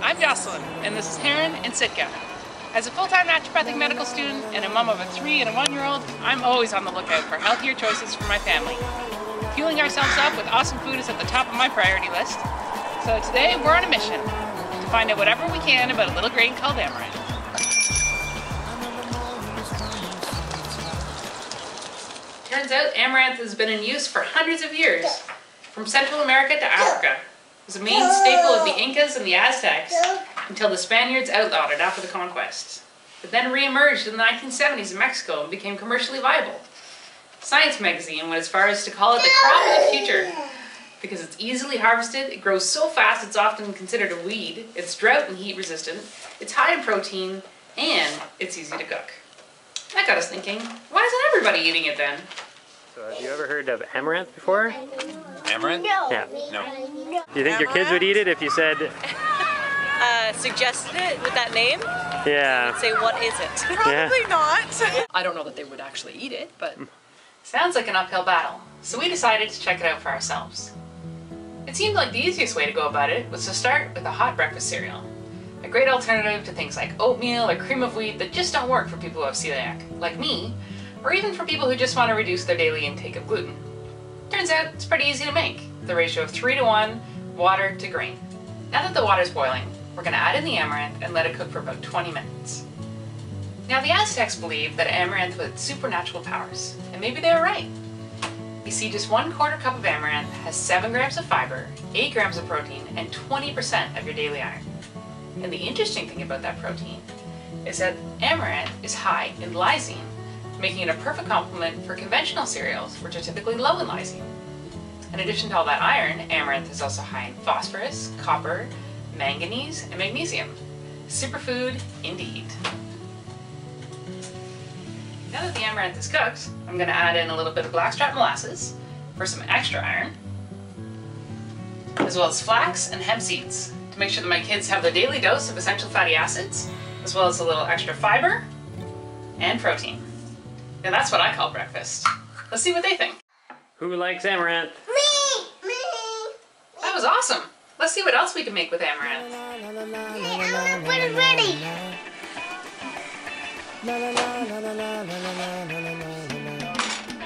I'm Jocelyn, and this is Taryn and Sitka. As a full-time naturopathic medical student and a mom of a 3- and 1-year-old, I'm always on the lookout for healthier choices for my family. Fueling ourselves up with awesome food is at the top of my priority list. So today we're on a mission to find out whatever we can about a little grain called amaranth. Turns out amaranth has been in use for hundreds of years, from Central America to Africa. It was a main staple of the Incas and the Aztecs until the Spaniards outlawed it after the conquest. It then re-emerged in the 1970s in Mexico and became commercially viable. Science magazine went as far as to call it the crop of the future because it's easily harvested, it grows so fast it's often considered a weed, it's drought and heat resistant, it's high in protein, and it's easy to cook. That got us thinking, why isn't everybody eating it then? So have you ever heard of amaranth before? Amaranth? No. Yeah. No. Do you think your kids would eat it if you said... Suggested it with that name? Yeah. I'd say, what is it? Probably not. I don't know that they would actually eat it, but... Sounds like an uphill battle, so we decided to check it out for ourselves. It seemed like the easiest way to go about it was to start with a hot breakfast cereal. A great alternative to things like oatmeal or cream of wheat that just don't work for people who have celiac, like me, or even for people who just want to reduce their daily intake of gluten. Turns out it's pretty easy to make, the ratio of 3:1 water to grain. Now that the water's boiling, we're going to add in the amaranth and let it cook for about 20 minutes. Now the Aztecs believed that amaranth had supernatural powers, and maybe they were right. You see, just 1/4 cup of amaranth has 7 grams of fiber, 8 grams of protein, and 20% of your daily iron. And the interesting thing about that protein is that amaranth is high in lysine, making it a perfect complement for conventional cereals, which are typically low in lysine. In addition to all that iron, amaranth is also high in phosphorus, copper, manganese, and magnesium. Superfood indeed. Now that the amaranth is cooked, I'm going to add in a little bit of blackstrap molasses for some extra iron, as well as flax and hemp seeds to make sure that my kids have their daily dose of essential fatty acids, as well as a little extra fiber and protein. And that's what I call breakfast. Let's see what they think. Who likes amaranth? Me! That was awesome. Let's see what else we can make with amaranth. Hey, I'm gonna put it ready!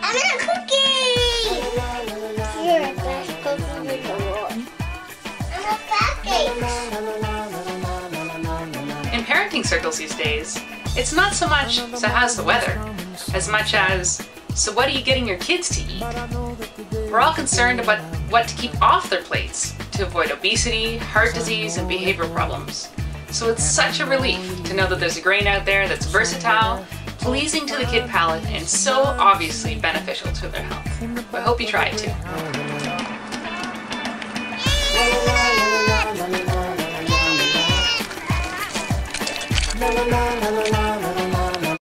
I'm in a cookie! You're a best cookie in the world. I'm a pancake! In parenting circles these days, it's not so much, so how's the weather, as much as, so what are you getting your kids to eat? We're all concerned about what to keep off their plates to avoid obesity, heart disease, and behavioral problems. So it's such a relief to know that there's a grain out there that's versatile, pleasing to the kid palate, and so obviously beneficial to their health. I hope you try it too. La la la la la la.